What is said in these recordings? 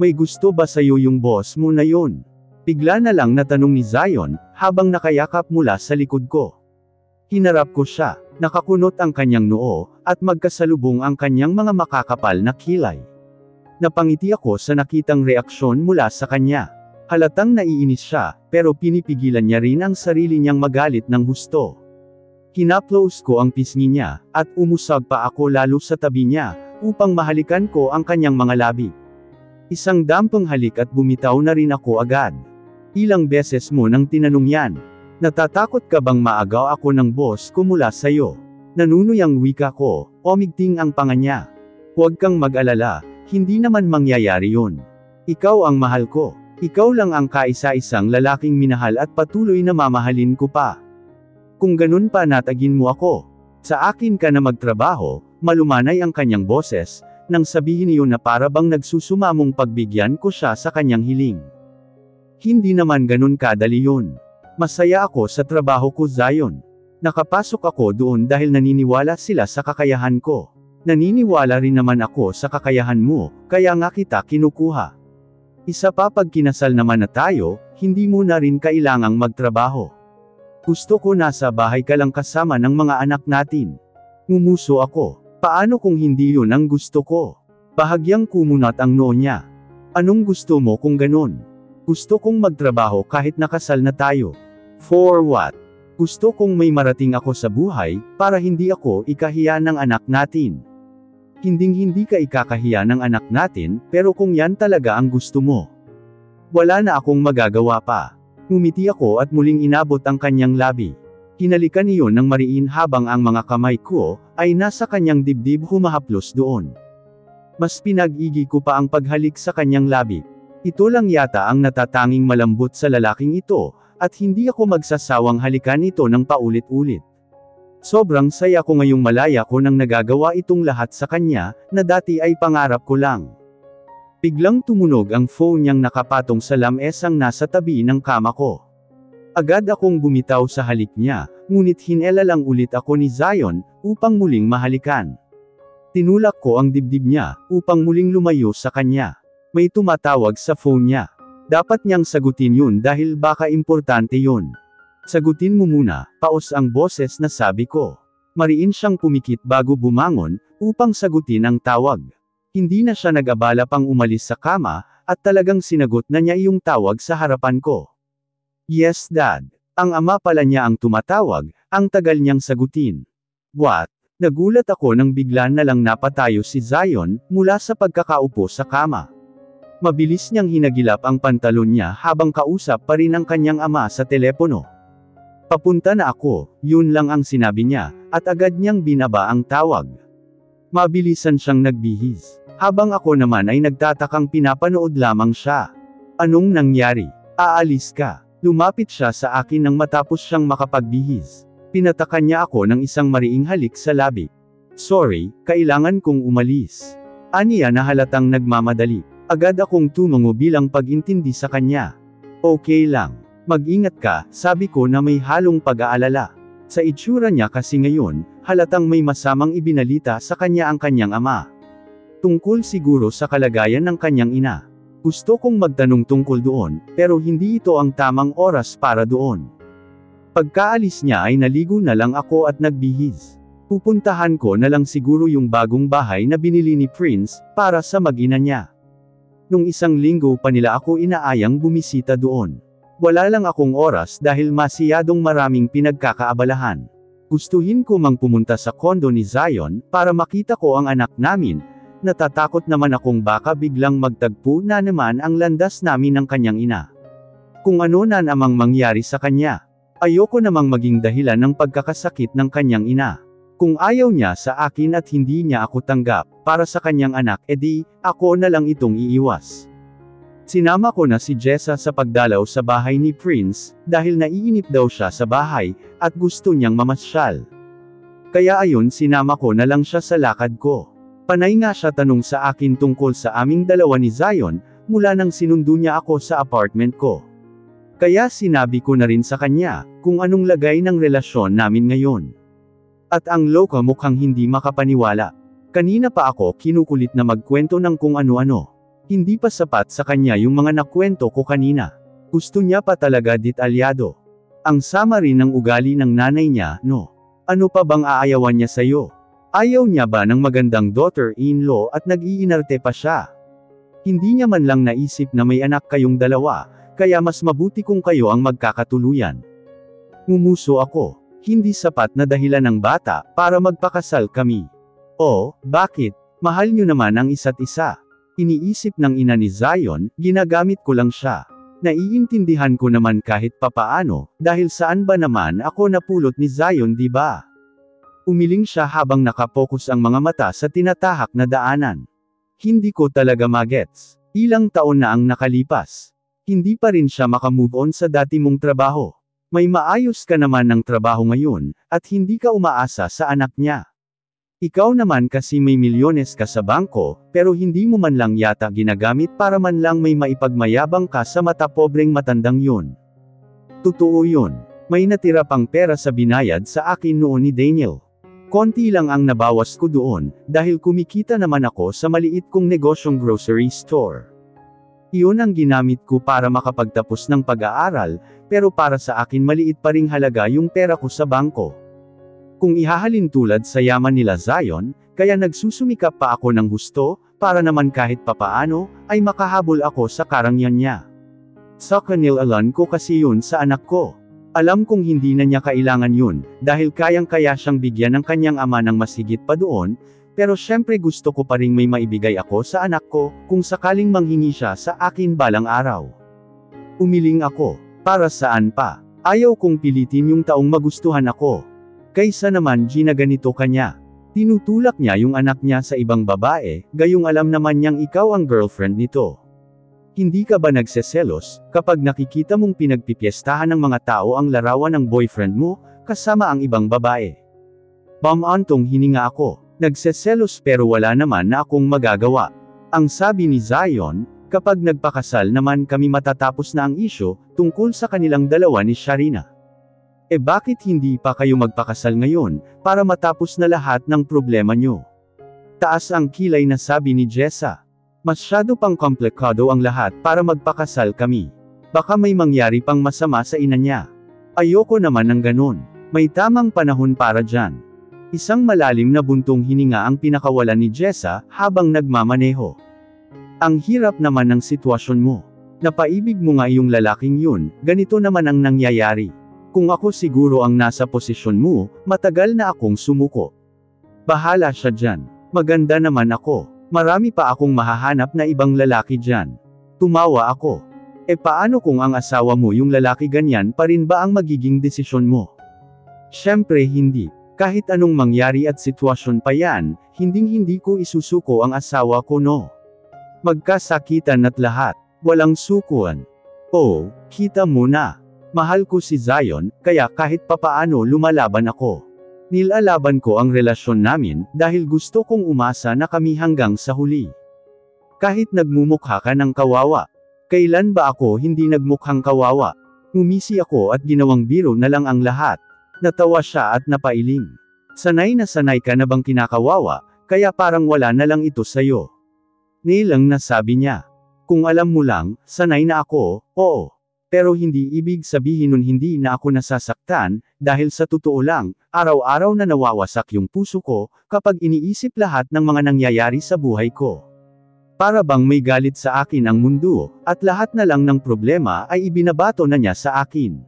May gusto ba sa'yo yung boss mo na yun? Bigla na lang natanong ni Zion, habang nakayakap mula sa likod ko. Hinarap ko siya, nakakunot ang kanyang noo, at magkasalubong ang kanyang mga makakapal na kilay. Napangiti ako sa nakitang reaksyon mula sa kanya. Halatang naiinis siya, pero pinipigilan niya rin ang sarili niyang magalit ng husto. Hinaplos ko ang pisngi niya, at umusag pa ako lalo sa tabi niya, upang mahalikan ko ang kanyang mga labi. Isang dampang halik at bumitaw na rin ako agad. Ilang beses mo nang tinanong yan. Natatakot ka bang maagaw ako ng boss ko mula sa'yo? Nanunuyang wika ko, umigting ang panga niya. Huwag kang mag-alala, hindi naman mangyayari yun. Ikaw ang mahal ko. Ikaw lang ang kaisa-isang lalaking minahal at patuloy na mamahalin ko pa. Kung ganun pa natagin mo ako, sa akin ka na magtrabaho, malumanay ang kanyang boses, nang sabihin niyo na para bang nagsusumamong pagbigyan ko siya sa kanyang hiling. Hindi naman ganun kadali yun. Masaya ako sa trabaho ko, Zion. Nakapasok ako doon dahil naniniwala sila sa kakayahan ko. Naniniwala rin naman ako sa kakayahan mo, kaya nga kita kinukuha. Isa pa pag kinasal naman na tayo, hindi mo na rin kailangang magtrabaho. Gusto ko nasa bahay ka lang kasama ng mga anak natin. Ngumuso ako. Paano kung hindi yun ang gusto ko? Bahagyang kumunat ang noo niya. Anong gusto mo kung ganun? Gusto kong magtrabaho kahit nakasal na tayo. For what? Gusto kong may marating ako sa buhay, para hindi ako ikahiya ng anak natin. Hinding-hindi ka ikakahiya ng anak natin, pero kung yan talaga ang gusto mo. Wala na akong magagawa pa. Ngumiti ako at muling inabot ang kanyang labi. Hinalikan iyon ng mariin habang ang mga kamay ko, ay nasa kanyang dibdib humahaplos doon. Mas pinag-igi ko pa ang paghalik sa kanyang labi. Ito lang yata ang natatanging malambot sa lalaking ito, at hindi ako magsasawang halikan ito ng paulit-ulit. Sobrang saya ko ngayong malaya ko nang nagagawa itong lahat sa kanya, na dati ay pangarap ko lang. Biglang tumunog ang phone niyang nakapatong sa lamesang nasa tabi ng kama ko. Agad akong bumitaw sa halik niya, ngunit hinela lang ulit ako ni Zion, upang muling mahalikan. Tinulak ko ang dibdib niya, upang muling lumayo sa kanya. May tumatawag sa phone niya. Dapat niyang sagutin yun dahil baka importante yun. Sagutin mo muna, paos ang boses na sabi ko. Mariin siyang pumikit bago bumangon, upang sagutin ang tawag. Hindi na siya nag-abala pang umalis sa kama, at talagang sinagot na niya iyong tawag sa harapan ko. Yes, Dad. Ang ama pala niya ang tumatawag, ang tagal niyang sagutin. What? Nagulat ako nang bigla na lang napatayo si Zion, mula sa pagkakaupo sa kama. Mabilis niyang hinagilap ang pantalon niya habang kausap pa rin ang kanyang ama sa telepono. Papunta na ako, yun lang ang sinabi niya, at agad niyang binaba ang tawag. Mabilisan siyang nagbihis. Habang ako naman ay nagtatakang pinapanood lamang siya. Anong nangyari? Aalis ka. Lumapit siya sa akin nang matapos siyang makapagbihis. Pinatakan niya ako ng isang mariing halik sa labi. Sorry, kailangan kong umalis. Aniya na halatang nagmamadali. Agad akong tumango bilang pag-intindi sa kanya. Okay lang. Mag-ingat ka, sabi ko na may halong pag-aalala. Sa itsura niya kasi ngayon, halatang may masamang ibinalita sa kanya ang kanyang ama. Tungkol siguro sa kalagayan ng kanyang ina. Gusto kong magtanong tungkol doon, pero hindi ito ang tamang oras para doon. Pagkaalis niya ay naligo na lang ako at nagbihis. Pupuntahan ko na lang siguro yung bagong bahay na binili ni Prince, para sa mag-ina niya. Nung isang linggo pa nila ako inaayang bumisita doon. Wala lang akong oras dahil masyadong maraming pinagkakaabalahan. Gustuhin ko mang pumunta sa kondo ni Zion, para makita ko ang anak namin. Natatakot naman akong baka biglang magtagpo na naman ang landas namin ng kanyang ina. Kung ano na namang mangyari sa kanya. Ayoko namang maging dahilan ng pagkakasakit ng kanyang ina. Kung ayaw niya sa akin at hindi niya ako tanggap, para sa kanyang anak, edi, ako na lang itong iiwas. Sinama ko na si Jessa sa pagdalaw sa bahay ni Prince, dahil naiinip daw siya sa bahay, at gusto niyang mamasyal. Kaya ayon sinama ko na lang siya sa lakad ko. Panay nga siya tanong sa akin tungkol sa aming dalawa ni Zion, mula nang sinundo niya ako sa apartment ko. Kaya sinabi ko na rin sa kanya, kung anong lagay ng relasyon namin ngayon. At ang loka mukhang hindi makapaniwala. Kanina pa ako kinukulit na magkwento ng kung ano-ano. Hindi pa sapat sa kanya yung mga nakwento ko kanina. Gusto niya pa talaga detalyado. Ang sama rin ng ugali ng nanay niya, no? Ano pa bang aayawan niya sa'yo? Ayaw niya ba ng magandang daughter-in-law at nag-iinarte pa siya? Hindi niya man lang naisip na may anak kayong dalawa, kaya mas mabuti kung kayo ang magkakatuluyan. Ngumuso ako. Hindi sapat na dahilan ng bata, para magpakasal kami. Oh, bakit? Mahal niyo naman ang isa't isa. Iniisip ng ina ni Zion, ginagamit ko lang siya. Naiintindihan ko naman kahit papaano, dahil saan ba naman ako napulot ni Zion, di ba? Umiling siya habang nakapokus ang mga mata sa tinatahak na daanan. Hindi ko talaga magets. Ilang taon na ang nakalipas. Hindi pa rin siya makamove on sa dati mong trabaho. May maayos ka naman ng trabaho ngayon, at hindi ka umaasa sa anak niya. Ikaw naman kasi may milyones ka sa bangko, pero hindi mo man lang yata ginagamit para man lang may maipagmayabang ka sa mata pobreng matandang yun. Totoo yun. May natira pang pera sa binayad sa akin noon ni Daniel. Konti lang ang nabawas ko doon, dahil kumikita naman ako sa maliit kong negosyong grocery store. Iyon ang ginamit ko para makapagtapos ng pag-aaral, pero para sa akin maliit pa ring halaga yung pera ko sa bangko. Kung ihahalin tulad sa yaman nila Zion, kaya nagsusumikap pa ako ng husto, para naman kahit papaano, ay makahabol ako sa karangyaan niya. Sa kanilalan ko kasi yun sa anak ko. Alam kong hindi na niya kailangan yun, dahil kayang-kaya siyang bigyan ng kanyang ama ng mas higit pa doon, pero syempre gusto ko pa ring may maibigay ako sa anak ko, kung sakaling manghingi siya sa akin balang araw. Umiling ako. Para saan pa? Ayaw kong pilitin yung taong magustuhan ako. Kaysa naman ginaganito kanya. Tinutulak niya yung anak niya sa ibang babae, gayong alam naman niyang ikaw ang girlfriend nito. Hindi ka ba nagseselos, kapag nakikita mong pinagpipiestahan ng mga tao ang larawan ng boyfriend mo, kasama ang ibang babae? Bamantong hininga ako. Nagseselos pero wala naman na akong magagawa. Ang sabi ni Zion, kapag nagpakasal naman kami matatapos na ang isyu, tungkol sa kanilang dalawa ni Sharina. Bakit hindi pa kayo magpakasal ngayon, para matapos na lahat ng problema nyo? Taas ang kilay na sabi ni Jessa. Masyado pang komplikado ang lahat para magpakasal kami. Baka may mangyari pang masama sa ina niya. Ayoko naman ng ganun. May tamang panahon para dyan. Isang malalim na buntong hininga ang pinakawalan ni Jessa, habang nagmamaneho. Ang hirap naman ng sitwasyon mo. Napaibig mo nga yung lalaking yun, ganito naman ang nangyayari. Kung ako siguro ang nasa posisyon mo, matagal na akong sumuko. Bahala siya dyan. Maganda naman ako. Marami pa akong mahahanap na ibang lalaki dyan. Tumawa ako. Paano kung ang asawa mo yung lalaki, ganyan pa rin ba ang magiging desisyon mo? Siyempre hindi. Kahit anong mangyari at sitwasyon pa yan, hinding-hindi ko isusuko ang asawa ko, no. Magkasakitan at lahat. Walang sukuan. Oh, kita mo na. Mahal ko si Zion, kaya kahit papaano lumalaban ako. Nilalaban ko ang relasyon namin, dahil gusto kong umasa na kami hanggang sa huli. Kahit nagmumukha ka ng kawawa. Kailan ba ako hindi nagmukhang kawawa? Ngumisi ako at ginawang biro na lang ang lahat. Natawa siya at napailing. Sanay na sanay ka na bang kinakawawa, kaya parang wala na lang ito sayo. Nilang na sabi niya. Kung alam mo lang, sanay na ako, oo. Pero hindi ibig sabihin nun hindi na ako nasasaktan, dahil sa totoo lang, araw-araw na nawawasak yung puso ko, kapag iniisip lahat ng mga nangyayari sa buhay ko. Para bang may galit sa akin ang mundo, at lahat na lang ng problema ay ibinabato na niya sa akin.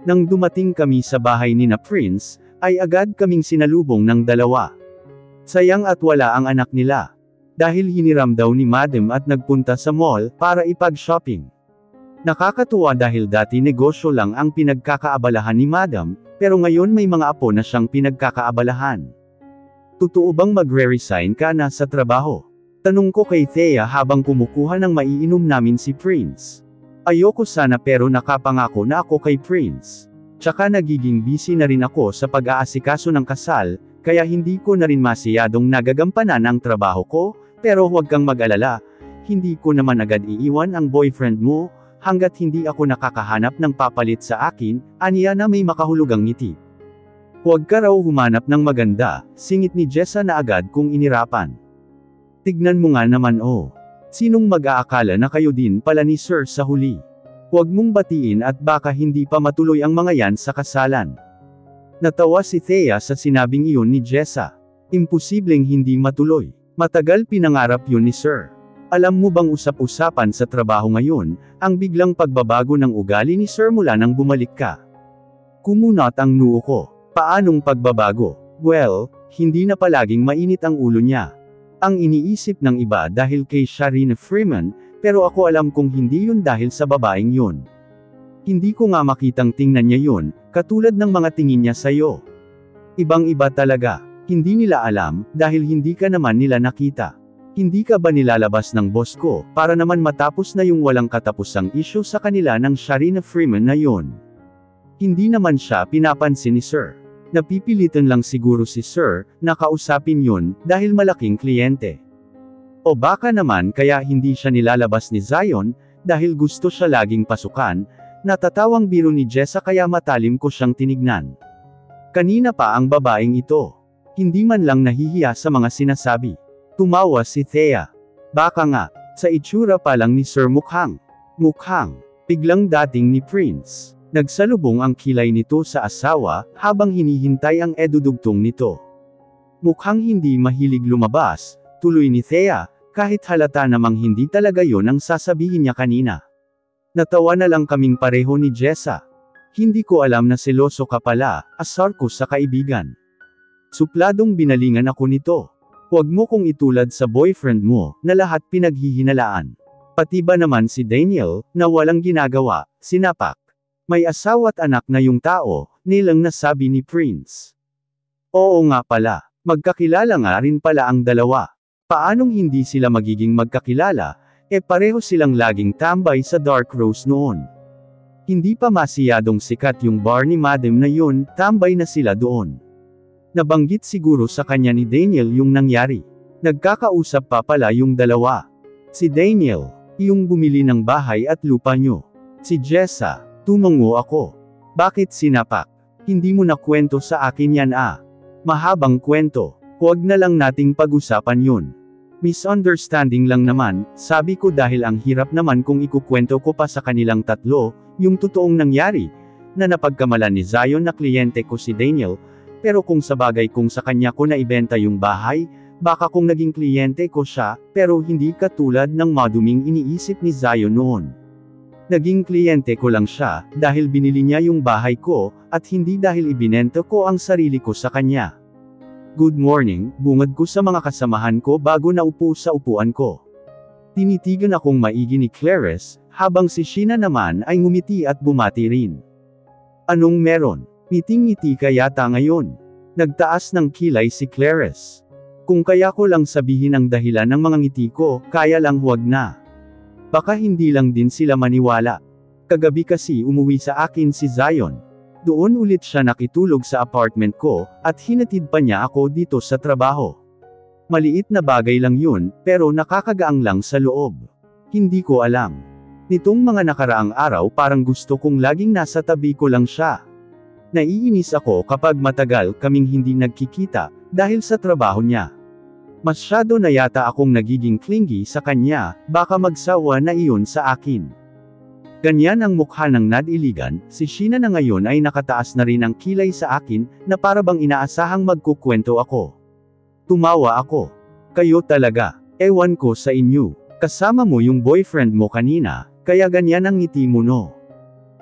Nang dumating kami sa bahay ni na Prince, ay agad kaming sinalubong ng dalawa. Sayang at wala ang anak nila. Dahil hiniram daw ni Madam at nagpunta sa mall, para ipag-shopping. Nakakatuwa dahil dati negosyo lang ang pinagkakaabalahan ni Madam, pero ngayon may mga apo na siyang pinagkakaabalahan. Totoo bang magre-resign ka na sa trabaho? Tanong ko kay Thea habang kumukuha ng maiinom namin si Prince. Ayoko sana pero nakapangako na ako kay Prince. Tsaka nagiging busy na rin ako sa pag-aasikaso ng kasal, kaya hindi ko na rin masyadong nagagampanan ang trabaho ko, pero huwag kang mag-alala, hindi ko naman agad iiwan ang boyfriend mo, hanggat hindi ako nakakahanap ng papalit sa akin, aniya na may makahulugang ngiti. Huwag ka raw humanap ng maganda, singit ni Jessa na agad kung inirapan. Tignan mo nga naman oh. Sinong mag-aakala na kayo din pala ni Sir sa huli? Huwag mong batiin at baka hindi pa matuloy ang mga yan sa kasalan. Natawa si Thea sa sinabing iyon ni Jessa. Imposibleng hindi matuloy. Matagal pinangarap yun ni Sir. Alam mo bang usap-usapan sa trabaho ngayon, ang biglang pagbabago ng ugali ni Sir mula nang bumalik ka? Kumunat ang noo ko. Paanong pagbabago? Well, hindi na palaging mainit ang ulo niya. Ang iniisip ng iba dahil kay Sharina Freeman, pero ako alam kong hindi yun dahil sa babaeng yun. Hindi ko nga makitang tingnan niya yun, katulad ng mga tingin niya sa'yo. Ibang-iba talaga. Hindi nila alam, dahil hindi ka naman nila nakita. Hindi ka ba nilalabas ng boss ko, para naman matapos na yung walang katapusang issue sa kanila ng Sharina Freeman na yun? Hindi naman siya pinapansin ni Sir. Napipilitan lang siguro si Sir, na kausapin yun, dahil malaking kliyente. O baka naman kaya hindi siya nilalabas ni Zion, dahil gusto siya laging pasukan. Natatawang biro ni Jessa kaya matalim ko siyang tinignan. Kanina pa ang babaeng ito. Hindi man lang nahihiya sa mga sinasabi. Tumawa si Thea. Baka nga, sa itsura pa lang ni Sir mukhang biglang dating ni Prince. Nagsalubong ang kilay nito sa asawa, habang hinihintay ang edudugtong nito. Mukhang hindi mahilig lumabas, tuloy ni Thea, kahit halata namang hindi talaga yon ang sasabihin niya kanina. Natawa na lang kaming pareho ni Jessa. Hindi ko alam na seloso ka pala, asar ko sa kaibigan. Supladong binalingan ako nito. Huwag mo kong itulad sa boyfriend mo, na lahat pinaghihinalaan. Pati ba naman si Daniel, na walang ginagawa, sinapak. May asawa't anak na yung tao, nilang nasabi ni Prince. Oo nga pala, magkakilala nga rin pala ang dalawa. Paanong hindi sila magiging magkakilala, pareho silang laging tambay sa Dark Rose noon. Hindi pa masyadong sikat yung bar ni Madam na yun, tambay na sila doon. Nabanggit siguro sa kanya ni Daniel yung nangyari. Nagkakausap pa pala yung dalawa. Si Daniel, yung bumili ng bahay at lupa nyo. Si Jessa, tumango ako. Bakit sinapak? Hindi mo na kwento sa akin yan ah. Mahabang kwento. Huwag na lang nating pag-usapan yun. Misunderstanding lang naman, sabi ko dahil ang hirap naman kung ikukwento ko pa sa kanilang tatlo, yung totoong nangyari, na napagkamalan ni Zion na kliyente ko si Daniel, pero kung sabagay kung sa kanya ko naibenta yung bahay, baka kung naging kliyente ko siya, pero hindi katulad ng maduming iniisip ni Zion noon. Naging kliyente ko lang siya, dahil binili niya yung bahay ko, at hindi dahil ibinenta ko ang sarili ko sa kanya. Good morning, bungad ko sa mga kasamahan ko bago naupo sa upuan ko. Tinitigan akong maigi ni Clarice, habang si Sheena naman ay ngumiti at bumati rin. Anong meron? Ngiting-ngiti ka yata ngayon. Nagtaas ng kilay si Clarice. Kung kaya ko lang sabihin ang dahilan ng mga ngiti ko, kaya lang huwag na. Baka hindi lang din sila maniwala. Kagabi kasi umuwi sa akin si Zion. Doon ulit siya nakitulog sa apartment ko, at hinatid pa niya ako dito sa trabaho. Maliit na bagay lang yun, pero nakakagaang lang sa loob. Hindi ko alam. Nitong mga nakaraang araw parang gusto kong laging nasa tabi ko lang siya. Naiinis ako kapag matagal kaming hindi nagkikita, dahil sa trabaho niya. Masyado na yata akong nagiging clingy sa kanya, baka magsawa na iyon sa akin. Ganyan ang mukha ng nadiligan, si Sheena na ngayon ay nakataas na rin ang kilay sa akin, na para bang inaasahang magkukwento ako. Tumawa ako. Kayo talaga, ewan ko sa inyo. Kasama mo yung boyfriend mo kanina, kaya ganyan ang ngiti mo no.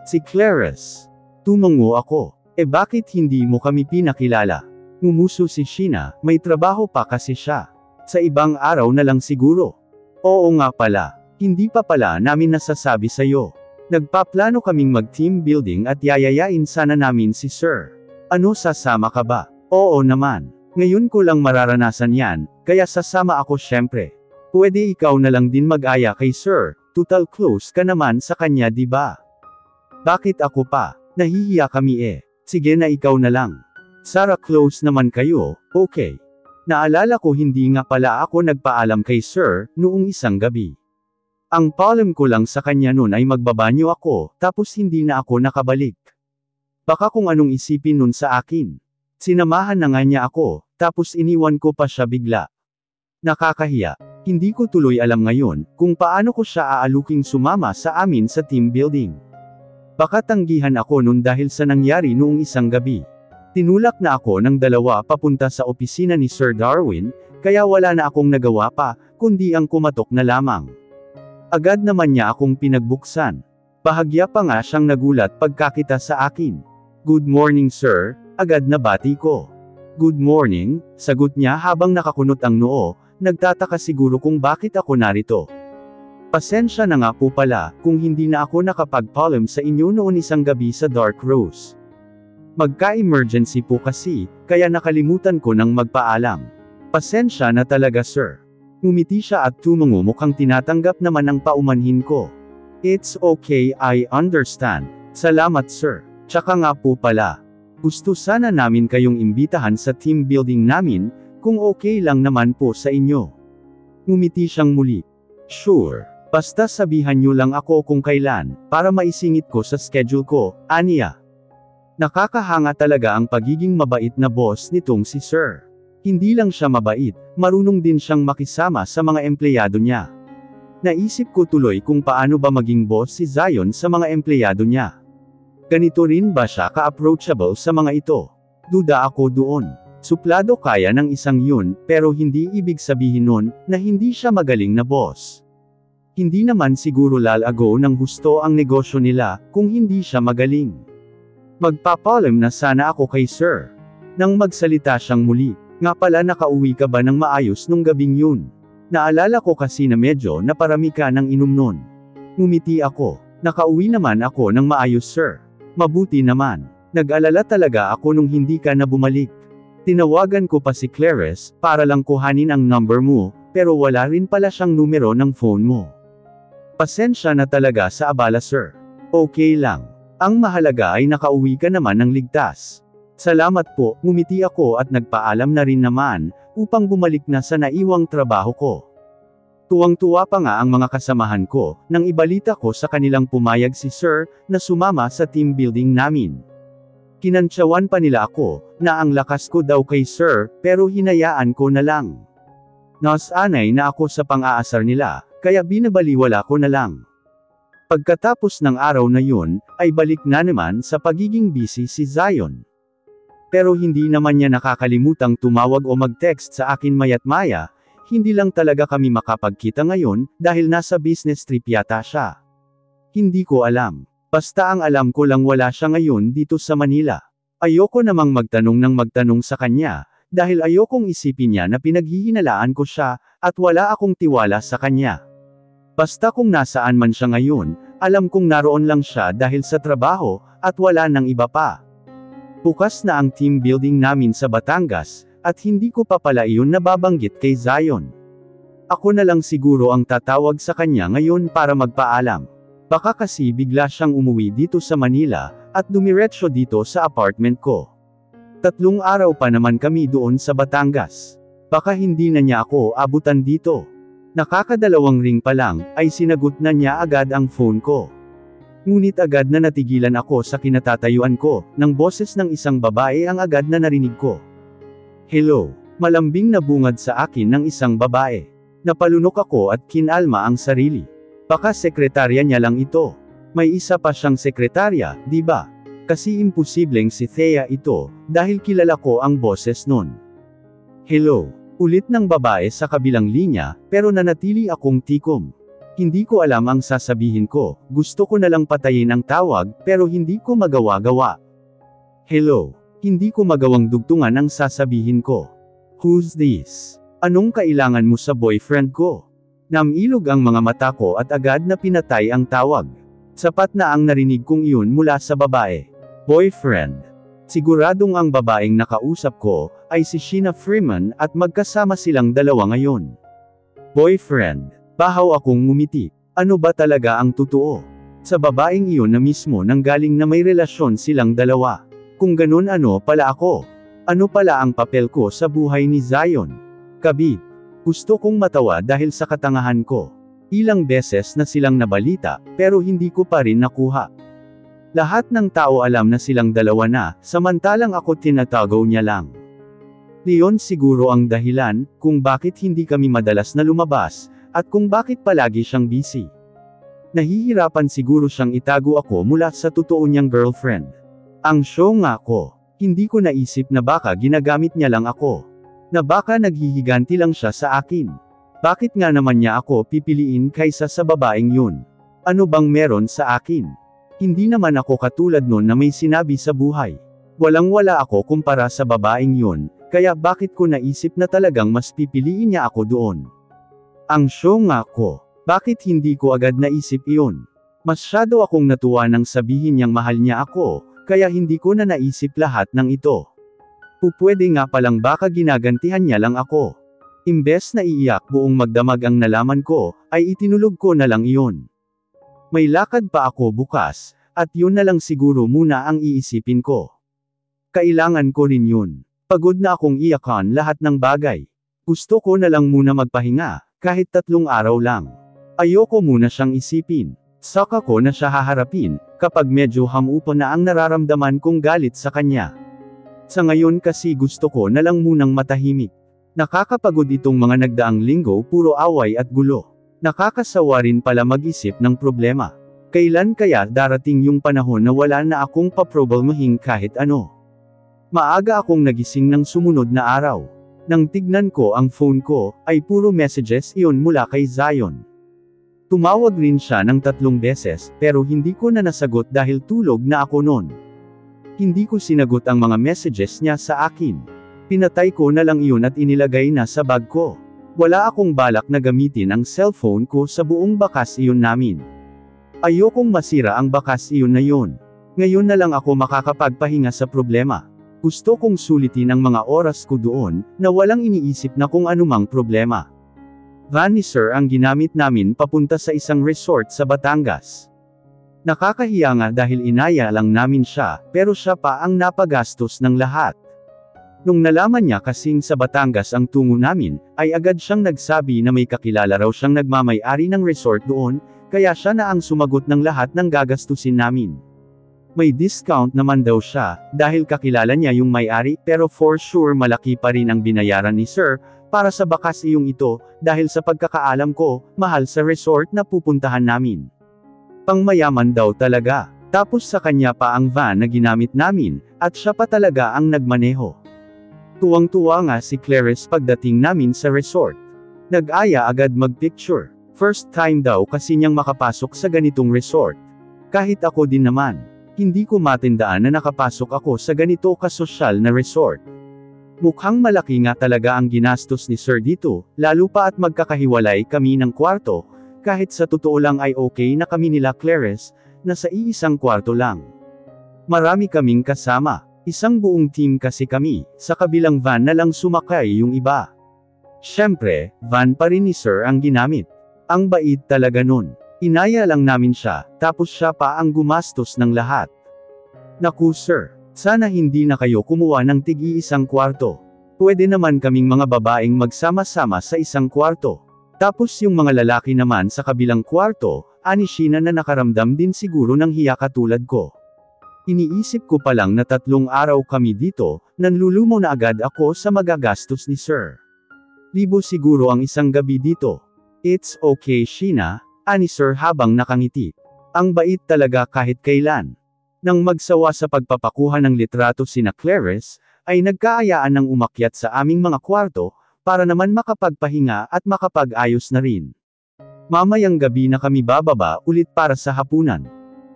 Si Clarice. Tumango ako. Bakit hindi mo kami pinakilala? Ngumuso si Sheena, may trabaho pa kasi siya. Sa ibang araw na lang siguro. Oo nga pala, hindi pa pala namin nasasabi sa'yo. Nagpaplano kaming mag-team building at yayayain sana namin si Sir. Ano, sasama ka ba? Oo naman. Ngayon ko lang mararanasan yan, kaya sasama ako syempre. Pwede ikaw na lang din mag-aya kay Sir, total close ka naman sa kanya di ba? Bakit ako pa? Nahihiya kami Sige na ikaw na lang. Sarah, close naman kayo, okay. Naalala ko hindi nga pala ako nagpaalam kay Sir, noong isang gabi. Ang paalam ko lang sa kanya noon ay magbabanyo ako, tapos hindi na ako nakabalik. Baka kung anong isipin nun sa akin. Sinamahan na nga niya ako, tapos iniwan ko pa siya bigla. Nakakahiya. Hindi ko tuloy alam ngayon kung paano ko siya aaluking sumama sa amin sa team building. Baka tanggihan ako nun dahil sa nangyari noong isang gabi. Tinulak na ako ng dalawa papunta sa opisina ni Sir Darwin, kaya wala na akong nagawa pa, kundi ang kumatok na lamang. Agad naman niya akong pinagbuksan. Bahagya pa nga siyang nagulat pagkakita sa akin. "Good morning sir," agad na bati ko. "Good morning," sagot niya habang nakakunot ang noo, nagtataka siguro kung bakit ako narito. "Pasensya na nga po pala, kung hindi na ako nakapagpaalam sa inyo noon isang gabi sa Dark Rose. Magka-emergency po kasi, kaya nakalimutan ko nang magpaalam. Pasensya na talaga sir." Ngumiti siya at tumungo, mukhang tinatanggap naman ang paumanhin ko. "It's okay, I understand. Salamat sir. Tsaka nga po pala, gusto sana namin kayong imbitahan sa team building namin, kung okay lang naman po sa inyo." Ngumiti siyang muli. "Sure. Basta sabihan niyo lang ako kung kailan, para maisingit ko sa schedule ko," aniya. Nakakahanga talaga ang pagiging mabait na boss nitong si Sir. Hindi lang siya mabait, marunong din siyang makisama sa mga empleyado niya. Naisip ko tuloy kung paano ba maging boss si Zion sa mga empleyado niya. Ganito rin ba siya ka-approachable sa mga ito? Duda ako doon. Suplado kaya ng isang yun, pero hindi ibig sabihin nun, na hindi siya magaling na boss. Hindi naman siguro lalago ng husto ang negosyo nila, kung hindi siya magaling. Magpapaalam na sana ako kay Sir. Nang magsalita siyang muli, "Nga pala, nakauwi ka ba ng maayos nung gabing yun? Naalala ko kasi na medyo naparami ka ng inom nun." Ngumiti ako. "Nakauwi naman ako ng maayos sir. Mabuti naman. Nag-alala talaga ako nung hindi ka na bumalik. Tinawagan ko pa si Clarice, para lang kuhanin ang number mo, pero wala rin pala siyang numero ng phone mo. Pasensya na talaga sa abala sir. Okay lang. Ang mahalaga ay nakauwi ka naman ng ligtas." "Salamat po," ngumiti ako at nagpaalam na rin naman, upang bumalik na sa naiwang trabaho ko. Tuwang-tuwa pa nga ang mga kasamahan ko, nang ibalita ko sa kanilang pumayag si Sir, na sumama sa team building namin. Kinantsawan pa nila ako, na ang lakas ko daw kay Sir, pero hinayaan ko na lang. Nasanay na ako sa pang-aasar nila, kaya binabaliwala ko na lang. Pagkatapos ng araw na yun, ay balik na naman sa pagiging busy si Zion. Pero hindi naman niya nakakalimutang tumawag o mag-text sa akin maya't maya, hindi lang talaga kami makapagkita ngayon, dahil nasa business trip yata siya. Hindi ko alam. Basta ang alam ko lang wala siya ngayon dito sa Manila. Ayoko namang magtanong sa kanya, dahil ayokong isipin niya na pinaghihinalaan ko siya, at wala akong tiwala sa kanya. Basta kung nasaan man siya ngayon, alam kong naroon lang siya dahil sa trabaho, at wala nang iba pa. Bukas na ang team building namin sa Batangas, at hindi ko pa pala iyon nababanggit kay Zion. Ako na lang siguro ang tatawag sa kanya ngayon para magpaalam. Baka kasi bigla siyang umuwi dito sa Manila, at dumiretso dito sa apartment ko. 3 araw pa naman kami doon sa Batangas. Baka hindi na niya ako abutan dito. Nakakadalawang ring pa lang, ay sinagot na niya agad ang phone ko. Ngunit agad na natigilan ako sa kinatatayuan ko, nang boses ng isang babae ang agad na narinig ko. "Hello." Malambing na bungad sa akin ng isang babae. Napalunok ako at kinalma ang sarili. Baka sekretarya niya lang ito. May isa pa siyang sekretarya, di ba? Kasi imposibleng si Thea ito, dahil kilala ko ang boses nun. "Hello." Ulit ng babae sa kabilang linya, pero nanatili akong tikom. Hindi ko alam ang sasabihin ko, gusto ko na lang patayin ang tawag, pero hindi ko magawa-gawa. "Hello." Hindi ko magawang dugtungan ang sasabihin ko. "Who's this? Anong kailangan mo sa boyfriend ko?" Namilog ang mga mata ko at agad na pinatay ang tawag. Sapat na ang narinig kong iyon mula sa babae. Boyfriend. Siguradong ang babaeng nakausap ko, ay si Sheena Freeman at magkasama silang dalawa ngayon. Boyfriend. Bahaw akong ngumiti. Ano ba talaga ang totoo? Sa babaeng iyon na mismo nanggaling na may relasyon silang dalawa. Kung ganun, ano pala ako? Ano pala ang papel ko sa buhay ni Zion? Kabit. Gusto kong matawa dahil sa katangahan ko. Ilang beses na silang nabalita, pero hindi ko pa rin nakuha. Lahat ng tao alam na silang dalawa na, samantalang ako tinatago niya lang. Leon siguro ang dahilan kung bakit hindi kami madalas na lumabas, at kung bakit palagi siyang busy. Nahihirapan siguro siyang itago ako mula sa totoo niyang girlfriend. Ang show nga ko. Hindi ko naisip na baka ginagamit niya lang ako. Na baka naghihiganti lang siya sa akin. Bakit nga naman niya ako pipiliin kaysa sa babaeng yun? Ano bang meron sa akin? Hindi naman ako katulad nun na may sinabi sa buhay. Walang-wala ako kumpara sa babaeng yun, kaya bakit ko naisip na talagang mas pipiliin niya ako doon? Ang show nga ko. Bakit hindi ko agad naisip iyon? Masyado akong natuwa nang sabihin niyang mahal niya ako, kaya hindi ko na naisip lahat ng ito. Pupwede nga palang baka ginagantihan niya lang ako. Imbes na iiyak buong magdamag ang nalaman ko, ay itinulog ko na lang iyon. May lakad pa ako bukas, at yun na lang siguro muna ang iisipin ko. Kailangan ko rin yun. Pagod na akong iyakan lahat ng bagay. Gusto ko na lang muna magpahinga, kahit 3 araw lang. Ayoko muna siyang isipin. Saka ko na siya haharapin, kapag medyo hamupa na ang nararamdaman kong galit sa kanya. Sa ngayon kasi gusto ko na lang munang matahimik. Nakakapagod itong mga nagdaang linggo puro away at gulo. Nakakasawa rin pala mag-isip ng problema. Kailan kaya darating yung panahon na wala na akong paproblemahin kahit ano? Maaga akong nagising ng sumunod na araw. Nang tignan ko ang phone ko, ay puro messages iyon mula kay Zion. Tumawag rin siya ng 3 beses, pero hindi ko na nasagot dahil tulog na ako noon. Hindi ko sinagot ang mga messages niya sa akin. Pinatay ko na lang iyon at inilagay na sa bag ko. Wala akong balak na gamitin ang cellphone ko sa buong bakas iyon namin. Ayokong masira ang bakas iyon na yun. Ngayon na lang ako makakapagpahinga sa problema. Gusto kong sulitin ang mga oras ko doon, na walang iniisip na kung anumang problema. Van ni Sir ang ginamit namin papunta sa isang resort sa Batangas. Nakakahiya nga dahil inaya lang namin siya, pero siya pa ang napagastos ng lahat. Nung nalaman niya kasing sa Batangas ang tungo namin, ay agad siyang nagsabi na may kakilala raw siyang nagmamay-ari ng resort doon, kaya siya na ang sumagot ng lahat ng gagastusin namin. May discount naman daw siya, dahil kakilala niya yung may-ari, pero for sure malaki pa rin ang binayaran ni Sir, para sa bakas iyong ito, dahil sa pagkakaalam ko, mahal sa resort na pupuntahan namin. Pangmayaman daw talaga, tapos sa kanya pa ang van na ginamit namin, at siya pa talaga ang nagmaneho. Tuwang-tuwa nga si Clarice pagdating namin sa resort. Nag-aya agad mag-picture. First time daw kasi niyang makapasok sa ganitong resort. Kahit ako din naman. Hindi ko matindaan na nakapasok ako sa ganito kasosyal na resort. Mukhang malaki nga talaga ang ginastos ni Sir dito, lalo pa at magkakahiwalay kami ng kwarto, kahit sa totoo lang ay okay na kami nila Clarice, na sa iisang kwarto lang. Marami kaming kasama. Isang buong team kasi kami, sa kabilang van na lang sumakay yung iba. Siyempre, van pa rin ni Sir ang ginamit. Ang bait talaga nun. Inaya lang namin siya, tapos siya pa ang gumastos ng lahat. Naku Sir, sana hindi na kayo kumuha ng tig-iisang kwarto. Pwede naman kaming mga babaeng magsama-sama sa isang kwarto. Tapos yung mga lalaki naman sa kabilang kwarto, anisina na nakaramdam din siguro ng hiya katulad ko. Iniisip ko pa lang na 3 araw kami dito, nanlulumo na agad ako sa magagastos ni Sir. Libo siguro ang isang gabi dito. It's okay Sheena, ani Sir habang nakangiti. Ang bait talaga kahit kailan. Nang magsawa sa pagpapakuha ng litrato sina Clarice, ay nagkaayaan ng umakyat sa aming mga kwarto, para naman makapagpahinga at makapag-ayos na rin. Mamayang gabi na kami bababa ulit para sa hapunan.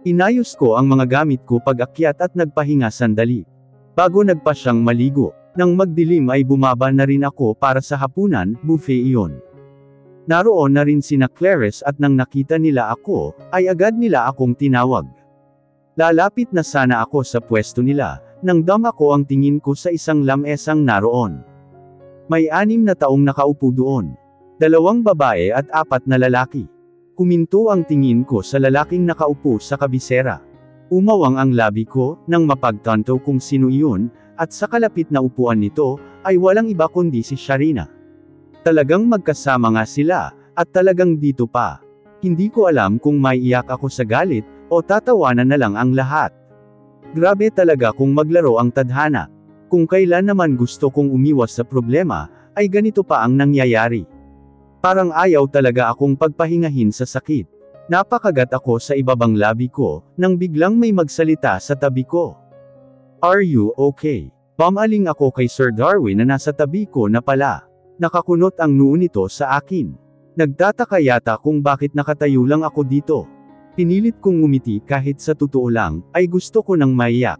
Inayos ko ang mga gamit ko pag-akyat at nagpahinga sandali. Bago nagpa siyang maligo, nang magdilim ay bumaba na rin ako para sa hapunan, buffet iyon. Naroon na rin sina Clarice at nang nakita nila ako, ay agad nila akong tinawag. Lalapit na sana ako sa pwesto nila, nang dama ko ang tingin ko sa isang lamesang naroon. May 6 na taong nakaupo doon. 2 babae at 4 na lalaki. Kuminto ang tingin ko sa lalaking nakaupo sa kabisera. Umawang ang labi ko, nang mapagtanto kung sino iyon, at sa kalapit na upuan nito, ay walang iba kundi si Sharina. Talagang magkasama nga sila, at talagang dito pa. Hindi ko alam kung maiiyak ako sa galit, o tatawanan na lang ang lahat. Grabe talaga kung maglaro ang tadhana. Kung kailan naman gusto kong umiwas sa problema, ay ganito pa ang nangyayari. Parang ayaw talaga akong pagpahingahin sa sakit. Napakagat ako sa ibabang labi ko, nang biglang may magsalita sa tabi ko. Are you okay? Pamaling ako kay Sir Darwin na nasa tabi ko na pala. Nakakunot ang noo nito sa akin. Nagtataka yata kung bakit nakatayo lang ako dito. Pinilit kong ngumiti kahit sa totoo lang, ay gusto ko nang maiyak.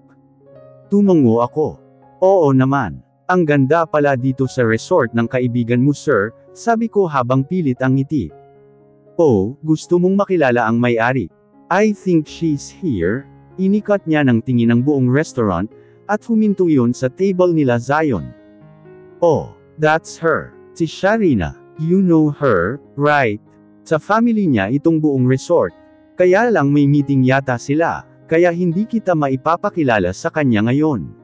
Tumango ako. Oo naman. Ang ganda pala dito sa resort ng kaibigan mo sir, sabi ko habang pilit ang ngiti. Oh, gusto mong makilala ang may-ari? I think she's here. Inikat niya ng tingin ang buong restaurant, at huminto yun sa table nila Zion. Oh, that's her. Si Sharina. You know her, right? Sa family niya itong buong resort. Kaya lang may meeting yata sila, kaya hindi kita maipapakilala sa kanya ngayon.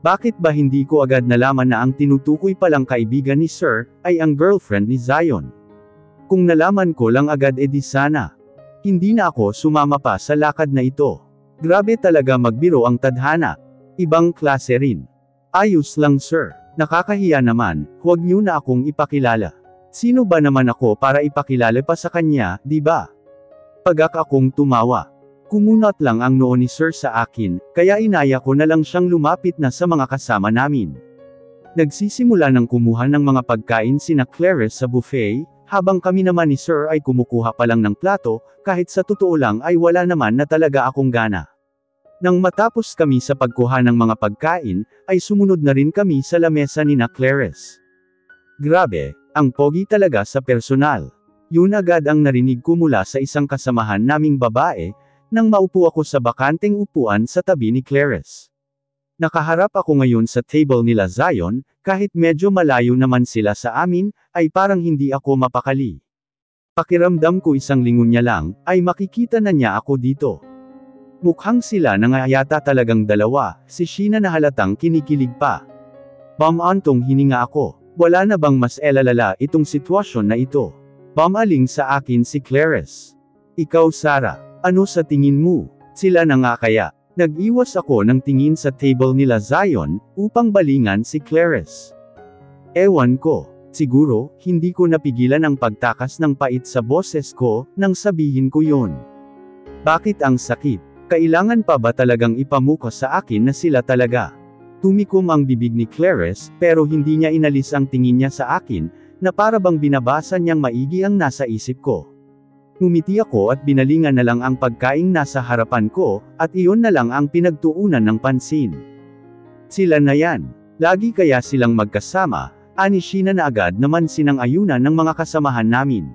Bakit ba hindi ko agad nalaman na ang tinutukoy palang kaibigan ni Sir, ay ang girlfriend ni Zion? Kung nalaman ko lang agad edi sana. Hindi na ako sumama pa sa lakad na ito. Grabe talaga magbiro ang tadhana. Ibang klase rin. Ayos lang sir. Nakakahiya naman, huwag niyo na akong ipakilala. Sino ba naman ako para ipakilala pa sa kanya, di ba? Pagak akong tumawa. Kumunot lang ang noo ni Sir sa akin, kaya inaya ko na lang siyang lumapit na sa mga kasama namin. Nagsisimula ng kumuha ng mga pagkain sina Clarice sa buffet, habang kami naman ni Sir ay kumukuha pa lang ng plato, kahit sa totoo lang ay wala naman na talaga akong gana. Nang matapos kami sa pagkuha ng mga pagkain, ay sumunod na rin kami sa lamesa ni na Clarice. Grabe, ang pogi talaga sa personal. Yun agad ang narinig ko mula sa isang kasamahan naming babae, nang maupo ako sa bakanteng upuan sa tabi ni Clarice. Nakaharap ako ngayon sa table nila Zion, kahit medyo malayo naman sila sa amin, ay parang hindi ako mapakali. Pakiramdam ko isang lingon niya lang, ay makikita na niya ako dito. Mukhang sila na nga yata talagang dalawa, si Sheena na halatang kinikilig pa. Bamantong hininga ako, wala na bang mas elalala itong sitwasyon na ito? Bamaling sa akin si Clarice. Ikaw Sarah. Ano sa tingin mo? Sila na nga kaya? Nag-iwas ako ng tingin sa table nila Zion, upang balingan si Clarice. Ewan ko. Siguro, hindi ko napigilan ang pagtakas ng pait sa boses ko, nang sabihin ko yon. Bakit ang sakit? Kailangan pa ba talagang ipamuka sa akin na sila talaga? Tumikom ang bibig ni Clarice, pero hindi niya inalis ang tingin niya sa akin, na para bang binabasa niyang maigi ang nasa isip ko. Ngumiti ako at binalingan na lang ang pagkaing nasa harapan ko, at iyon na lang ang pinagtuunan ng pansin. Sila na yan. Lagi kaya silang magkasama, ani Sheena na agad naman sinang-ayunan ng mga kasamahan namin.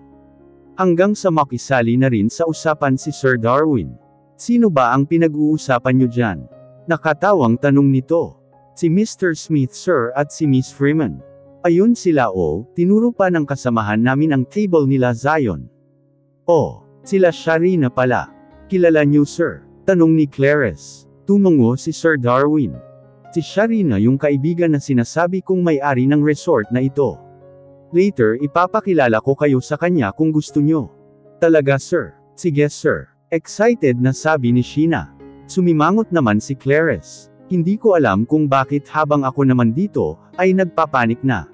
Hanggang sa makisali na rin sa usapan si Sir Darwin. Sino ba ang pinag-uusapan niyo dyan? Nakatawang tanong nito. Si Mr. Smith sir at si Miss Freeman. Ayun sila tinuro pa ng kasamahan namin ang table nila Zion. Oh, sila Sharina pala. Kilala niyo sir? Tanong ni Clarice. Tumango si Sir Darwin. Si Sharina yung kaibigan na sinasabi kong may-ari ng resort na ito. Later ipapakilala ko kayo sa kanya kung gusto nyo. Talaga sir? Sige sir. Excited na sabi ni Sheena. Sumimangot naman si Clarice. Hindi ko alam kung bakit habang ako naman dito, ay nagpapanik na.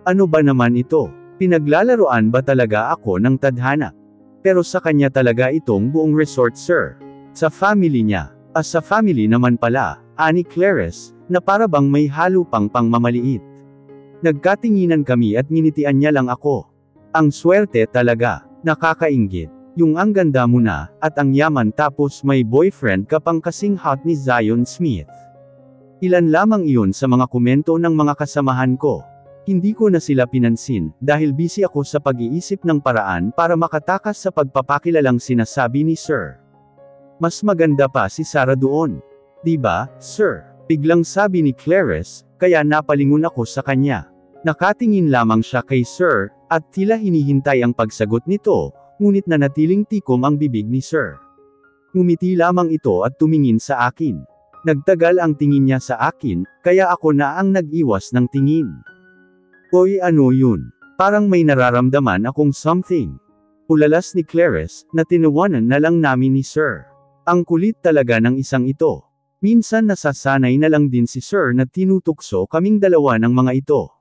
Ano ba naman ito? Pinaglalaroan ba talaga ako ng tadhana? Pero sa kanya talaga itong buong resort sir. Sa family niya. Sa family naman pala, ani Clarice, na para bang may halo pang pangmamaliit. Nagkatinginan kami at nginitian niya lang ako. Ang swerte talaga, nakakainggit. Yung ang ganda mo na, at ang yaman tapos may boyfriend ka pang kasing hot ni Zion Smith. Ilan lamang iyon sa mga komento ng mga kasamahan ko. Hindi ko na sila pinansin, dahil busy ako sa pag-iisip ng paraan para makatakas sa pagpapakilalang sinasabi ni Sir. Mas maganda pa si Sarah doon. Diba, Sir? Biglang sabi ni Clarice, kaya napalingon ako sa kanya. Nakatingin lamang siya kay Sir, at tila hinihintay ang pagsagot nito, ngunit nanatiling tikom ang bibig ni Sir. Ngumiti lamang ito at tumingin sa akin. Nagtagal ang tingin niya sa akin, kaya ako na ang nag-iwas ng tingin. Oy ano yun? Parang may nararamdaman akong something. Ulalas ni Clarice, na tinawanan na lang namin ni Sir. Ang kulit talaga ng isang ito. Minsan nasasanay na lang din si Sir na tinutukso kaming dalawa ng mga ito.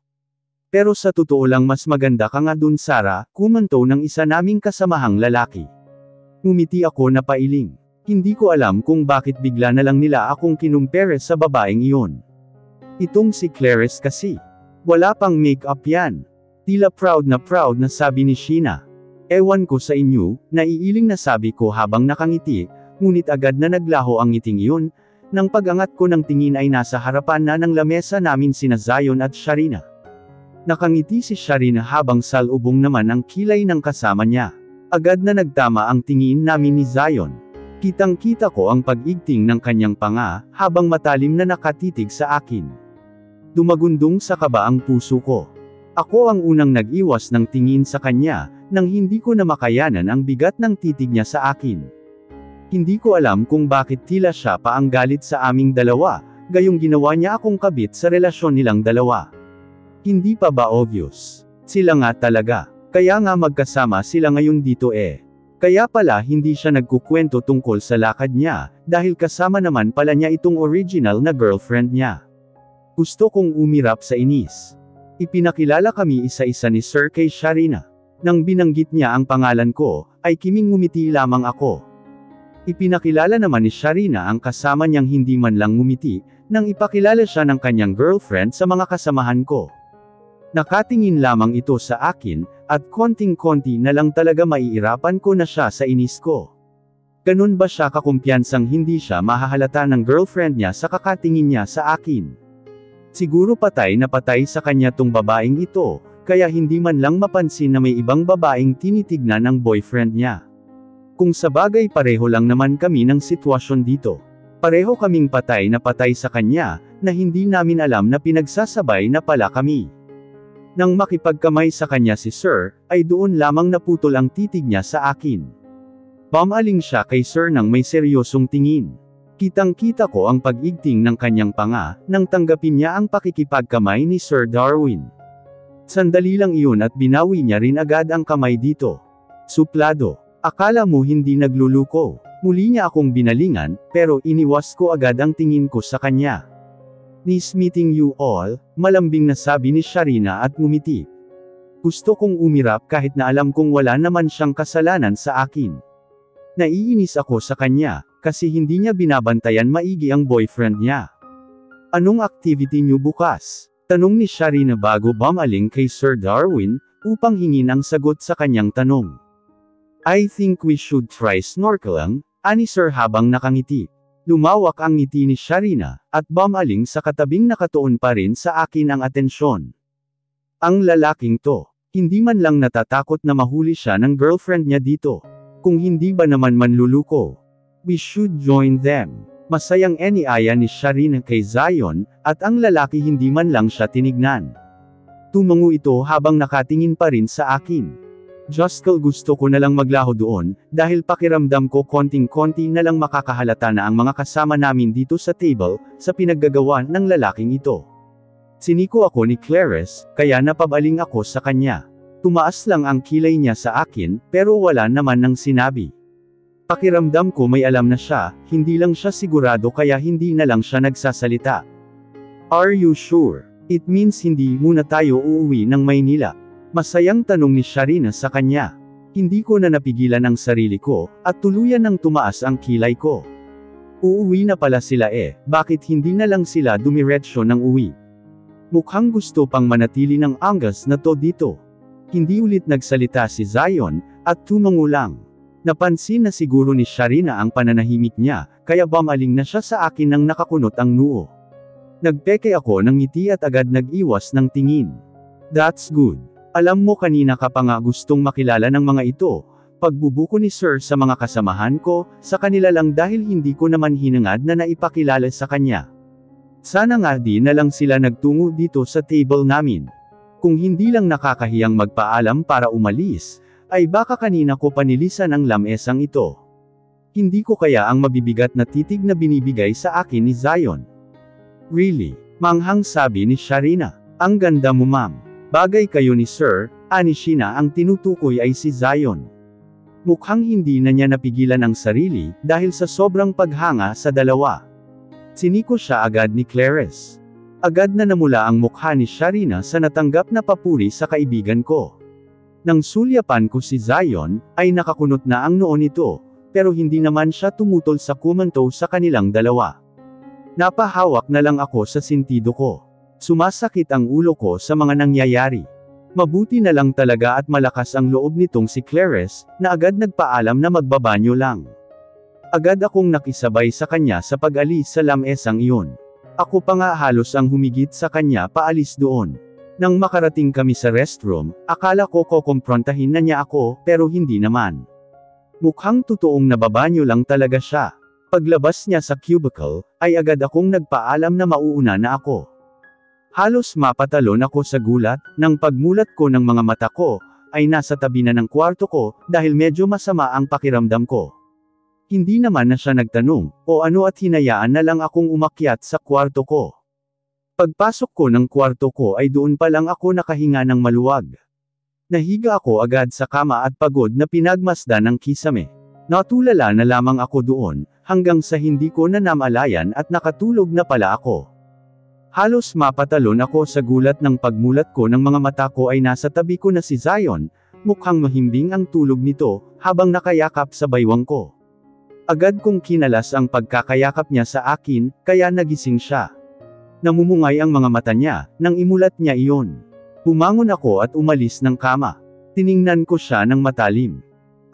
Pero sa totoo lang mas maganda ka nga dun Sarah, kumanto ng isa naming kasamahang lalaki. Ngumiti ako na pailing. Hindi ko alam kung bakit bigla na lang nila akong kinumpere sa babaeng iyon. Itong si Clarice kasi. Wala pang make-up yan. Tila proud na sabi ni Sheena. Ewan ko sa inyo, naiiling na sabi ko habang nakangiti, ngunit agad na naglaho ang ngiting iyon. Nang pag-angat ko ng tingin ay nasa harapan na ng lamesa namin sina Zion at Sharina. Nakangiti si Sharina habang salubong naman ang kilay ng kasama niya. Agad na nagtama ang tingin namin ni Zion. Kitang-kita ko ang pag-igting ng kanyang panga, habang matalim na nakatitig sa akin. Dumagundong sa kaba ang puso ko. Ako ang unang nag-iwas ng tingin sa kanya, nang hindi ko na makayanan ang bigat ng titig niya sa akin. Hindi ko alam kung bakit tila siya pa ang galit sa aming dalawa, gayong ginawa niya akong kabit sa relasyon nilang dalawa. Hindi pa ba obvious? Sila nga talaga. Kaya nga magkasama sila ngayon dito eh. Kaya pala hindi siya nagkukwento tungkol sa lakad niya, dahil kasama naman pala niya itong original na girlfriend niya. Gusto kong umirap sa inis. Ipinakilala kami isa-isa ni Sir kay Sharina. Nang binanggit niya ang pangalan ko, ay kiming ngumiti lamang ako. Ipinakilala naman ni Sharina ang kasama niyang hindi man lang ngumiti, nang ipakilala siya ng kanyang girlfriend sa mga kasamahan ko. Nakatingin lamang ito sa akin, at konting-konti na lang talaga maiirapan ko na siya sa inis ko. Ganun ba siya kakumpiyansang hindi siya mahahalata ng girlfriend niya sa kakatingin niya sa akin? Siguro patay na patay sa kanya tong babaeng ito, kaya hindi man lang mapansin na may ibang babaeng tinitignan ng boyfriend niya. Kung sabagay pareho lang naman kami ng sitwasyon dito. Pareho kaming patay na patay sa kanya, na hindi namin alam na pinagsasabay na pala kami. Nang makipagkamay sa kanya si Sir, ay doon lamang naputol ang titig niya sa akin. Pumaling siya kay Sir nang may seryosong tingin. Kitang-kita ko ang pag-igting ng kanyang panga, nang tanggapin niya ang pakikipagkamay ni Sir Darwin. Sandali lang iyon at binawi niya rin agad ang kamay dito. Suplado. Akala mo hindi nagluluko. Muli niya akong binalingan, pero iniwas ko agad ang tingin ko sa kanya. Nice meeting you all, malambing na sabi ni Sharina at ngumiti. Gusto kong umirap kahit na alam kong wala naman siyang kasalanan sa akin. Naiinis ako sa kanya, kasi hindi niya binabantayan maigi ang boyfriend niya. Anong activity niyo bukas? Tanong ni Sharina bago bumaling kay Sir Darwin, upang hingin ang sagot sa kanyang tanong. I think we should try snorkeling, ani Sir habang nakangiti. Lumawak ang ngiti ni Sharina, at bumaling sa katabing nakatuon pa rin sa akin ang atensyon. Ang lalaking to, hindi man lang natatakot na mahuli siya ng girlfriend niya dito. Kung hindi ba naman manluluko? We should join them. Masayang iniaya ni Sharina kay Zion, at ang lalaki hindi man lang siya tinignan. Tumango ito habang nakatingin pa rin sa akin. Just gusto ko na lang maglaho doon, dahil pakiramdam ko konting-konti na lang makakahalata na ang mga kasama namin dito sa table, sa pinaggagawa ng lalaking ito. Siniko ako ni Clarice, kaya napabaling ako sa kanya. Tumaas lang ang kilay niya sa akin, pero wala naman nang sinabi. Pakiramdam ko may alam na siya, hindi lang siya sigurado kaya hindi na lang siya nagsasalita. Are you sure? It means hindi muna tayo uuwi ng Maynila. Masayang tanong ni Sharina sa kanya. Hindi ko na napigilan ang sarili ko, at tuluyan nang tumaas ang kilay ko. Uuwi na pala sila bakit hindi na lang sila dumiretsyo ng uwi? Mukhang gusto pang manatili ng Angas na to dito. Hindi ulit nagsalita si Zion, at tumango lang. Napansin na siguro ni Sharina ang pananahimik niya, kaya bumaling na siya sa akin nang nakakunot ang noo. Nagpeke ako ng ngiti at agad nag-iwas ng tingin. That's good. Alam mo kanina ka pa nga gustong makilala ng mga ito, pagbubuko ni Sir sa mga kasamahan ko, sa kanila lang dahil hindi ko naman hinangad na naipakilala sa kanya. Sana nga di na lang sila nagtungo dito sa table namin. Kung hindi lang nakakahiyang magpaalam para umalis, ay baka kanina ko panilisan ang lamesang ito. Hindi ko kaya ang mabibigat na titig na binibigay sa akin ni Zion. Really? Manghang sabi ni Sharina. Ang ganda mo ma'am. Bagay kayo ni Sir, ani Sheena ang tinutukoy ay si Zion. Mukhang hindi na niya napigilan ang sarili, dahil sa sobrang paghanga sa dalawa. Siniko siya agad ni Clarice. Agad na namula ang mukha ni Sharina sa natanggap na papuri sa kaibigan ko. Nang sulyapan ko si Zion, ay nakakunot na ang noo nito, pero hindi naman siya tumutol sa kumanto sa kanilang dalawa. Napahawak na lang ako sa sentido ko. Sumasakit ang ulo ko sa mga nangyayari. Mabuti na lang talaga at malakas ang loob nitong si Clarice, na agad nagpaalam na magbabanyo lang. Agad akong nakisabay sa kanya sa pag-alis sa lamesang iyon. Ako pa nga halos ang humigit sa kanya paalis doon. Nang makarating kami sa restroom, akala ko kukumprontahin na niya ako, pero hindi naman. Mukhang totoong nababanyo lang talaga siya. Paglabas niya sa cubicle, ay agad akong nagpaalam na mauuna na ako. Halos mapatalon ako sa gulat, nang pagmulat ko ng mga mata ko, ay nasa tabi na ng kwarto ko, dahil medyo masama ang pakiramdam ko. Hindi naman na siya nagtanong, o ano at hinayaan na lang akong umakyat sa kwarto ko. Pagpasok ko ng kwarto ko ay doon pa lang ako nakahinga ng maluwag. Nahiga ako agad sa kama at pagod na pinagmasdan ng kisame. Natulala na lamang ako doon, hanggang sa hindi ko na namalayan at nakatulog na pala ako. Halos mapatalon ako sa gulat ng pagmulat ko ng mga mata ko ay nasa tabi ko na si Zion, mukhang mahimbing ang tulog nito, habang nakayakap sa baywang ko. Agad kong kinalas ang pagkakayakap niya sa akin, kaya nagising siya. Namumungay ang mga mata niya, nang imulat niya iyon. Bumangon ako at umalis ng kama. Tiningnan ko siya ng matalim.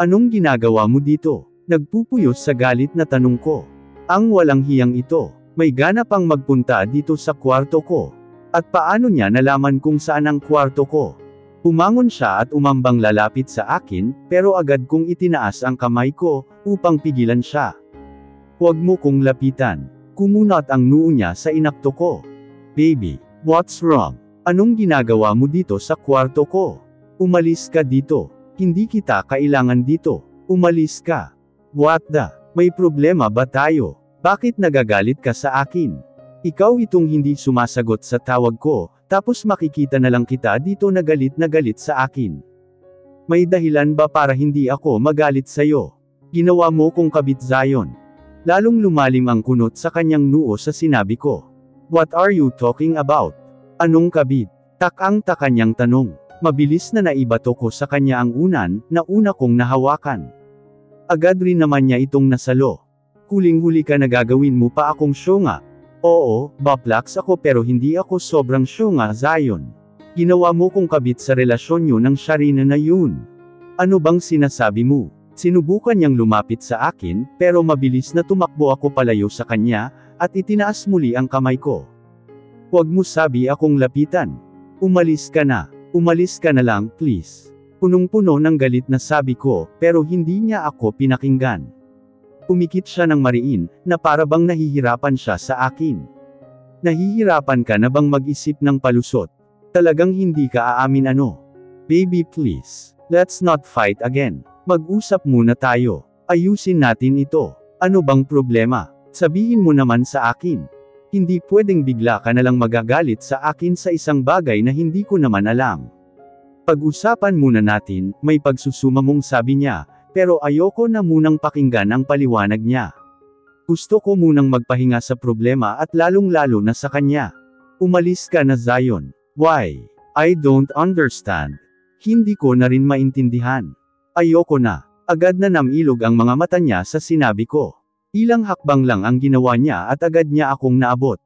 Anong ginagawa mo dito? Nagpupuyos sa galit na tanong ko. Ang walang hiyang ito, may gana pang magpunta dito sa kwarto ko. At paano niya nalaman kung saan ang kwarto ko? Bumangon siya at umambang lalapit sa akin, pero agad kong itinaas ang kamay ko, upang pigilan siya. Huwag mo kong lapitan. Kumunat ang noo niya sa inakto ko. Baby, what's wrong? Anong ginagawa mo dito sa kwarto ko? Umalis ka dito. Hindi kita kailangan dito. Umalis ka. What the? May problema ba tayo? Bakit nagagalit ka sa akin? Ikaw itong hindi sumasagot sa tawag ko, tapos makikita na lang kita dito na galit sa akin. May dahilan ba para hindi ako magalit sa'yo? Ginawa mo kong kabit Zion. Lalong lumalim ang kunot sa kanyang noo sa sinabi ko. What are you talking about? Anong kabit? Tak-ang-taka niyang tanong. Mabilis na naibato ko sa kanya ang unan, na una kong nahawakan. Agad rin naman niya itong nasalo. Huling-huli ka na gagawin mo pa akong syunga. Oo, baplaks ako pero hindi ako sobrang syunga Zion. Ginawa mo kong kabit sa relasyon niyo ng Sharina na yun. Ano bang sinasabi mo? Sinubukan niyang lumapit sa akin, pero mabilis na tumakbo ako palayo sa kanya, at itinaas muli ang kamay ko. Huwag mo sabi akong lapitan. Umalis ka na. Umalis ka na lang, please. Punong-puno ng galit na sabi ko, pero hindi niya ako pinakinggan. Umikit siya ng mariin, na para bang nahihirapan siya sa akin. Nahihirapan ka na bang mag-isip ng palusot? Talagang hindi ka aamin ano? Baby please, let's not fight again. Mag-usap muna tayo. Ayusin natin ito. Ano bang problema? Sabihin mo naman sa akin. Hindi pwedeng bigla ka nalang magagalit sa akin sa isang bagay na hindi ko naman alam. Pag-usapan muna natin, may pagsusuma mong sabi niya, pero ayoko na munang pakinggan ang paliwanag niya. Gusto ko munang magpahinga sa problema at lalong-lalo na sa kanya. Umalis ka na Zion. Why? I don't understand. Hindi ko na rin maintindihan. Ayoko na. Agad na namilog ang mga mata niya sa sinabi ko. Ilang hakbang lang ang ginawa niya at agad niya akong naabot.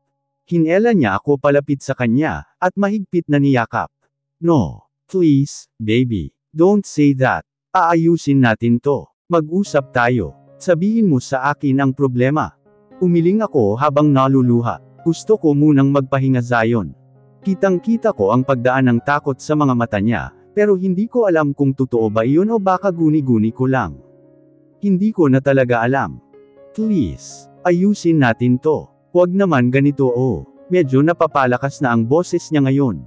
Hinela niya ako palapit sa kanya, at mahigpit na niyakap. No. Please, baby. Don't say that. Aayusin natin to. Mag-usap tayo. Sabihin mo sa akin ang problema. Umiling ako habang naluluha. Gusto ko munang magpahinga Zion. Kitang-kita ko ang pagdaan ng takot sa mga mata niya, pero hindi ko alam kung totoo ba iyon o baka guni-guni ko lang. Hindi ko na talaga alam. Please, ayusin natin to. Huwag naman ganito oh. Medyo napapalakas na ang boses niya ngayon.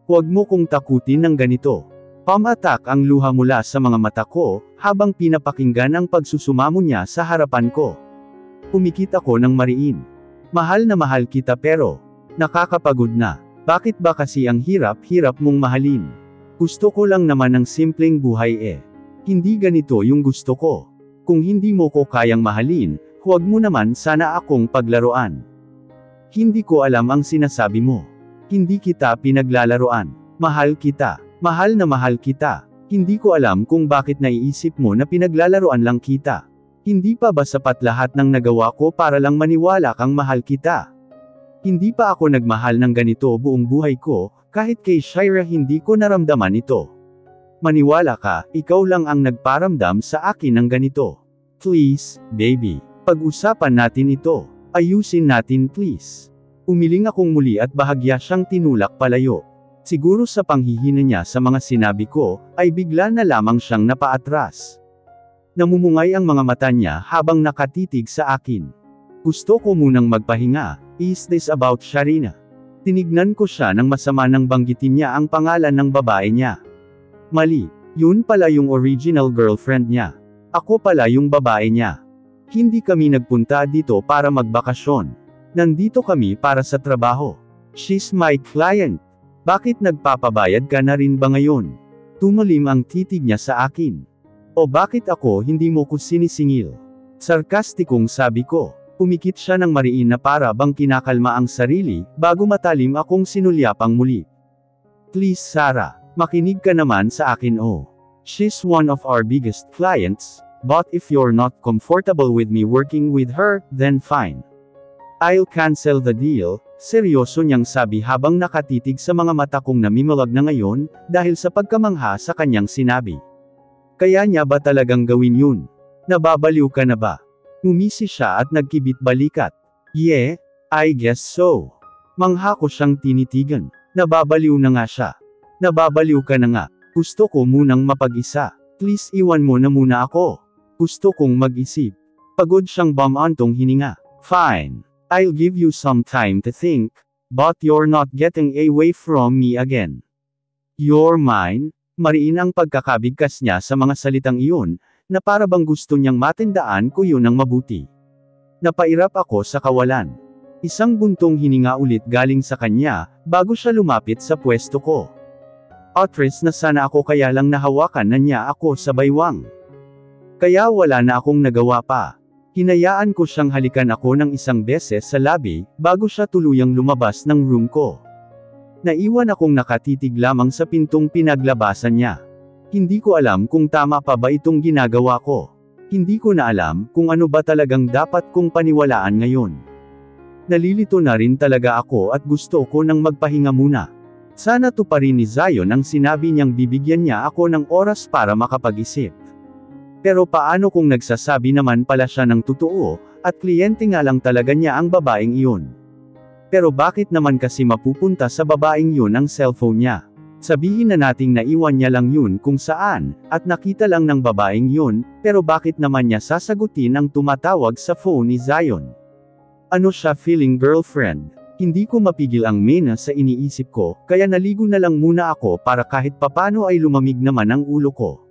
Huwag mo kong takutin ng ganito. Pamatak ang luha mula sa mga mata ko, habang pinapakinggan ang pagsusumamo niya sa harapan ko. Pumikit ako ng mariin. Mahal na mahal kita pero, nakakapagod na. Bakit ba kasi ang hirap-hirap mong mahalin? Gusto ko lang naman ng simpleng buhay eh. Hindi ganito yung gusto ko. Kung hindi mo ko kayang mahalin, huwag mo naman sana akong paglaruan. Hindi ko alam ang sinasabi mo. Hindi kita pinaglalaroan. Mahal kita. Mahal na mahal kita. Hindi ko alam kung bakit naiisip mo na pinaglalaroan lang kita. Hindi pa ba sapat lahat ng nagawa ko para lang maniwala kang mahal kita? Hindi pa ako nagmahal ng ganito buong buhay ko, kahit kay Shira hindi ko naramdaman ito. Maniwala ka, ikaw lang ang nagparamdam sa akin ng ganito. Please, baby. Pag-usapan natin ito. Ayusin natin please. Umiling akong muli at bahagya siyang tinulak palayo. Siguro sa panghihina niya sa mga sinabi ko, ay bigla na lamang siyang napaatras. Namumungay ang mga mata niya habang nakatitig sa akin. Gusto ko munang magpahinga. Is this about Sharina? Tinignan ko siya nang masama nang banggitin niya ang pangalan ng babae niya. Mali, yun pala yung original girlfriend niya. Ako pala yung babae niya. Hindi kami nagpunta dito para magbakasyon. Nandito kami para sa trabaho. She's my client. Bakit nagpapabayad ka na rin ba ngayon? Tumalim ang titig niya sa akin. O bakit ako hindi mo ko sinisingil? Sarkastikong sabi ko. Pumikit siya ng mariin na para bang kinakalma ang sarili, bago matalim akong sinulyapang muli. Please Sarah, makinig ka naman sa akin oh. She's one of our biggest clients, but if you're not comfortable with me working with her, then fine. I'll cancel the deal, seryoso niyang sabi habang nakatitig sa mga mata kong namimalag na ngayon, dahil sa pagkamangha sa kanyang sinabi. Kaya niya ba talagang gawin yun? Nababaliw ka na ba? Ngumisi siya at nagkibit balikat. Yeah, I guess so. Mangha ko siyang tinitigan. Nababaliw na nga siya. Nababaliw ka na nga. Gusto ko munang mapag-isa. Please iwan mo na muna ako. Gusto kong mag-isip. Pagod siyang bumantong hininga. Fine. I'll give you some time to think. But you're not getting away from me again. You're mine? Mariin ang pagkakabigkas niya sa mga salitang iyon, na para bang gusto niyang matindaan ko yun ng mabuti. Napairap ako sa kawalan. Isang buntong hininga ulit galing sa kanya, bago siya lumapit sa pwesto ko. Atras na sana ako kaya lang nahawakan na niya ako sa baywang. Kaya wala na akong nagawa pa. Hinayaan ko siyang halikan ako ng isang beses sa labi, bago siya tuluyang lumabas ng room ko. Naiwan akong nakatitig lamang sa pintong pinaglabasan niya. Hindi ko alam kung tama pa ba itong ginagawa ko. Hindi ko na alam kung ano ba talagang dapat kong paniwalaan ngayon. Nalilito na rin talaga ako at gusto ko nang magpahinga muna. Sana tuparin ni Zion ang sinabi niyang bibigyan niya ako ng oras para makapag-isip. Pero paano kung nagsasabi naman pala siya ng totoo, at kliyente nga lang talaga niya ang babaeng iyon? Pero bakit naman kasi mapupunta sa babaeng yun ang cellphone niya? Sabihin na nating naiwan niya lang yun kung saan, at nakita lang ng babaeng yun, pero bakit naman niya sasagutin ang tumatawag sa phone ni Zion? Ano siya feeling girlfriend? Hindi ko mapigil ang mena sa iniisip ko, kaya naligo na lang muna ako para kahit papano ay lumamig naman ang ulo ko.